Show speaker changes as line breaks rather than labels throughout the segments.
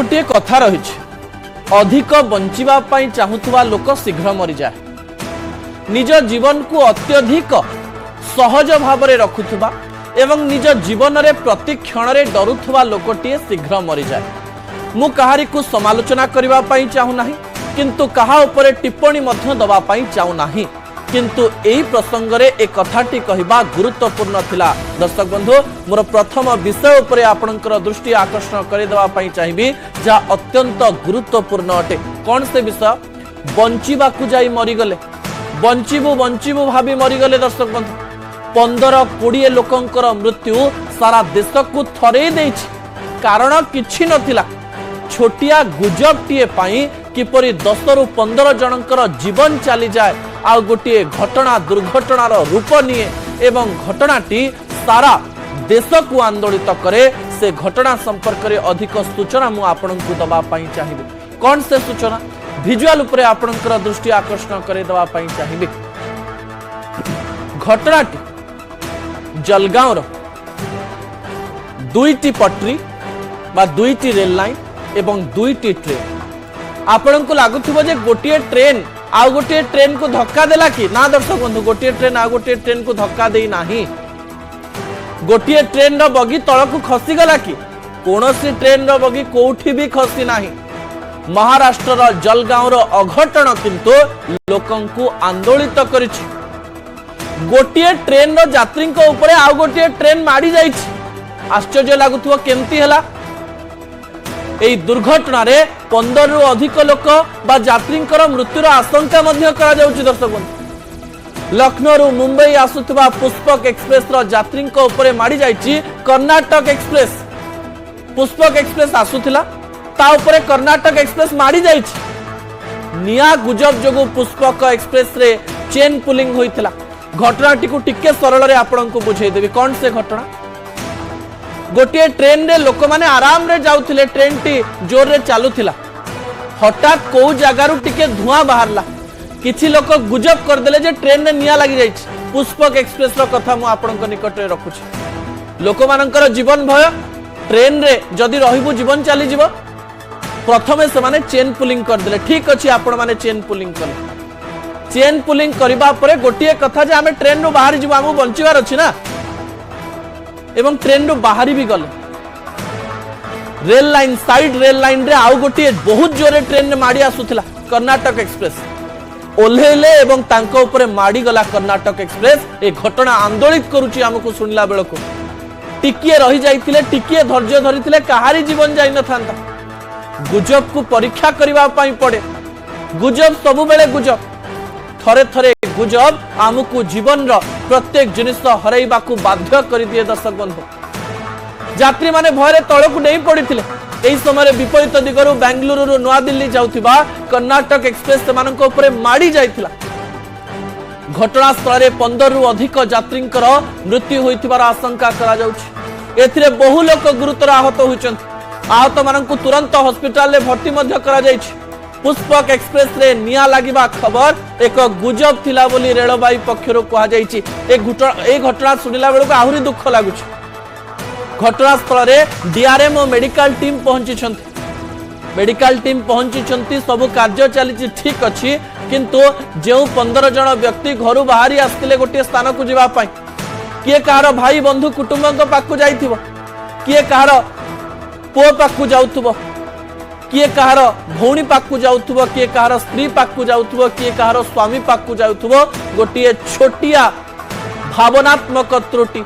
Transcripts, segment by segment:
गोटे कथा रही अधिक बंचिबा पाई चाहूथुवा लोक शीघ्र मरी जाए निज जीवन को अत्यधिक सहज भाव में रखुथुवा एवं निज जीवन रे प्रति क्षण रे डरुथुवा लोकटीए शीघ्र मरी जाए। मु कहारी को समालोचना करबा पाई चाहू नाही किंतु कहा उपरे टिप्पणी मध्य दबा पाई चाहू नाही किंतु एही प्रसंग रे एक कथाटी कहबा गुरुत्वपूर्ण थिला। दर्शक बंधु मोर प्रथम विषय उपरे आपनकर दृष्टि आकर्षण करे दबा पाई चाहिबी जा अत्यंत गुरुत्वपूर्ण अटे। कोन से विषय बंचिबा को जाई मरी गले बंचिबु बंचिबु भाबी मरी गले। दर्शक बंधु 15-20 लोकंकर मृत्यु सारा देश को थरे देछि कारण किछि नथिला छोटिया गुजबटीए पाई किपरि 10-15 जनकर जीवन चली जाए आ गोटे घटना दुर्घटनार रूप निए एवं घटनाटी सारा देश को आंदोलित करे। से घटना संपर्क में अधिक सूचना मु आपनकु दबा पाई चाहिबे। कौन से सूचना विजुअल उपरे आपनकर दृष्टि आकर्षण करे दबा पाई चाहिबे। घटनाटी जलगांव रो दुईटी पटरी बा दुईटी रेल लाइन एवं दुईटी ट्रेन आपण को लागुथिबो जे गोटिए ट्रेन आ गोटिए ट्रेन को धक्का देला कि ना। दर्शक बंधु गोटिए ट्रेन आ गोटिए ट्रेन को धक्का देई नाही गोटिए ट्रेन रो बगी तळकु खसी गला कि कोनोसी ट्रेन रो बगी कोठी भी खसी नाही। महाराष्ट्र रो जलगांव रो अघटन किंतु लोकंकु आंदोलित करिछि। गोटिए ट्रेन रो यात्री को ऊपर आ गोटिए ट्रेन माडी जाइछि आश्चर्य लागुथुवा केमती हला। एई दुर्घटना रे 15 रु अधिक लोक बा यात्रींकर मृत्युर आशंका मध्य करा जाउछि। दर्शक बंधु लखनऊ मुंबई आसुथबा पुष्पक एक्सप्रेस रो यात्री को ऊपर माडी जाइछि कर्नाटक एक्सप्रेस। पुष्पक एक्सप्रेस आसुथिला ता ऊपर कर्नाटक एक्सप्रेस माडी जाइछि। निया गुजब जोगु पुष्पक एक्सप्रेस रे चेन पुलिंग होइथिला। घटनाटी को टिके सरल रे आपन को बुझाई देबी। कौन से घटना गोटे ट्रेन रे लोक माने आराम रे जाउथिले ट्रेन टी जोर रे चालुथिला हठात को जगारु टिके धुआं बाहरला किछि लोक गुजब कर देले जे ट्रेन रे निया लागि जाइछि। पुष्पक एक्सप्रेस रो कथा मु आपन को निकट रे रखुछि। लोक मानकर जीवन भय ट्रेन रे जदी रहिबु जीवन चली जीव प्रथमे से माने चेन पुलिंग कर देले। ठीक अछि आपण माने चेन पुलिंग कले चेन पुलिंग करिबा परे गोटिए कथा जे आमे ट्रेन रो बाहर जीव हमु बंचिबार अछि ना एवं ट्रेन रो बाहरी भी गले rail line side rail line रे आउ गोटिए बहुत जोरे ट्रेन रे माडी आसुथिला कर्नाटक एक्सप्रेस ओल्हेले एवं तांको ऊपर माडी गला कर्नाटक एक्सप्रेस। ए घटना आंदोलित करूची हमकु सुनिला बेलको टिकिए रही जाइतिले टिकिए धैर्य धरितिले कहारी जीवन जाई न थांता। गुजब को परीक्षा करिबा पाई पड़े गुजब सबु बेले गुजब थरे थरे गुजब आमको जीवन रो प्रत्येक जिनिस हरैबा को बाध्य कर दिए। दर्शक बंधु यात्री माने भयरे तळकु नहीं पड़िथिले एही समय विपरीत दिगरु बेंगलुरु नवा दिल्ली जाउथिबा कर्नाटक एक्सप्रेस सेमानक ऊपर माडी जाइथिला। घटना स्थल रे 15 रु अधिक यात्रींकर मृत्यु होइथिबार आशंका करा जाउछि। एथिरे बहु लोक गुरुतर आहत होइछन्ति। आहत माननकु तुरंत हॉस्पिटल रे भर्ती मध्य करा जाइछि। पुष्पक एक्सप्रेस रे निया लागिबा खबर एक गुजब थिला बोली रेलबाई पक्षरु कहा जाइछि। ए घटना सुनिला बेलको आहुरी दुख लागुछि। घटना स्थल रे डीआरएम और मेडिकल टीम पहुंची छंती। मेडिकल टीम पहुंची छंती सब कार्य चली ठीक अछि किंतु जे 15 जन व्यक्ति घरु बाहरी आस्तिले गोटे स्थान को जिबा पाई किए कहार भाई बंधु कुटुंबक पाकु जाइथिबो किए कहार पुओ पाकु जाउथबो किए कहार भौणी पाकु जाउथबो किए कहार स्त्री पाकु जाउथबो किए कहार स्वामी पाकु जाउथबो गोटे छोटिया भावनात्मक त्रुटि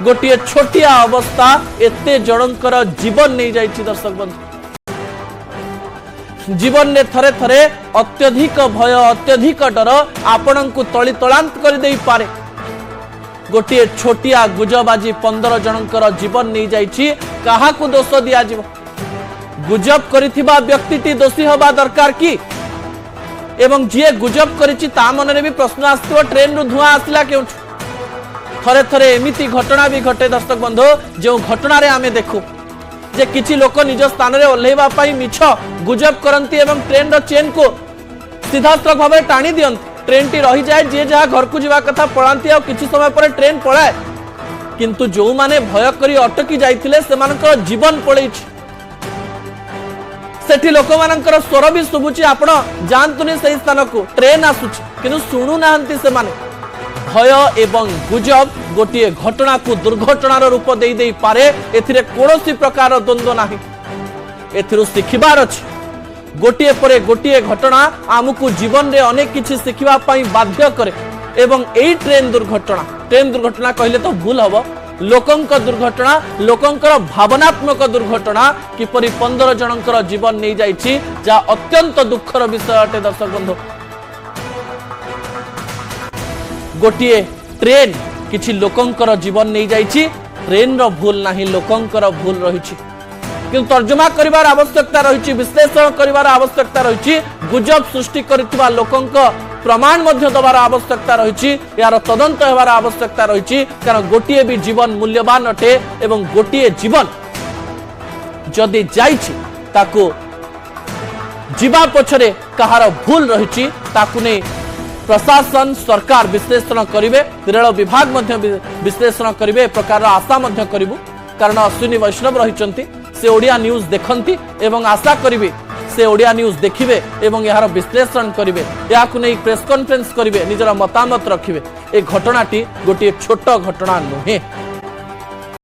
गोटे छोटिया अवस्था एते जनकर जीवन नहीं जाइछि। दर्शक बंधु जीवन ने थरे थरे अत्यधिक भय अत्यधिक डर आपण को तली तलांत कर देई पारे। गोटे छोटिया गुजबाजी 15 जनकर जीवन नहीं जाइछि। काहा को दोष दिया जिवो गुजब करिथिबा व्यक्तिटी दोषी होबा दरकार की एवं जे गुजब करिछि ता मन रे भी प्रश्न आस्थिबो ट्रेन रु धुआं आसिला केउ थरे थरे एमिति घटना भी घटे। दर्शक बंधु जो घटना रे आमे देखु जे किछि लोक निज स्थान रे ओल्हेबा पाई मिछ गुजब करंती एवं ट्रेन रो चेन को सीधासलख भाबे टाणी दियंती ट्रेन टी रही जाए जे जहा घर को जीवा कथा पळांती आ किछि समय पर ट्रेन पळाए किंतु जो माने भय करी अटकी जाइथिले सेमानकर जीवन पळैछि। सेठी लोक मानकर स्वर भी शुभुची आपण जानतुनी सही स्थान को ट्रेन आसुची किंतु शुणु नाहंती से माने भय एवं गुजब गोटे घटना को दुर्घटनार रूप दे दे पारे एथिरे कोनोसी प्रकार द्वंद्व नाही एथिरु शिखिबार अछि गोटे परे गोटे घटना आमको जीवन रे अनेक किछि शिखिबा पई बाध्य करे एवं एई ट्रेन दुर्घटना कहले तो भूल हबो लोकंक दुर्घटना लोकंकर भावनात्मक दुर्घटना किपरि 15 जनकर जीवन नहीं जाइछि जा अत्यंत दुखर विषय अटे दर्शक बंधु गोटे ट्रेन किछि लोकंकर जीवन नहीं जाइछि ट्रेन रो भूल नाही लोकंकर भूल रहिछि किंतु तर्जमा करिवार आवश्यकता रहिछि विश्लेषण करिवार आवश्यकता रहिछि गुजब सृष्टि करितबा लोकंक प्रमाण मध्य दबार आवश्यकता रहिछि यार तदंत हेबार आवश्यकता रहिछि कारण गोटिए भी जीवन मूल्यवान अटे एवं गोटिए जीवन जदि जाइछि ताको जीवा पछरे कहार भूल रहिछि ताकु नै प्रशासन सरकार विश्लेषण करिवे रेल विभाग मध्य विश्लेषण करिवे प्रकार आशा मध्य करिवु कारण अश्विनी वैष्णव रहिचंती से ओडिया न्यूज देखंती एवं आशा करिवे से ओडिया न्यूज देखिबे एवं यार विश्लेषण करिवे याकु नै प्रेस कॉन्फ्रेंस करिवे निजर मतामत रखिबे ए घटनाटी गोटे छोट घटना नुहे।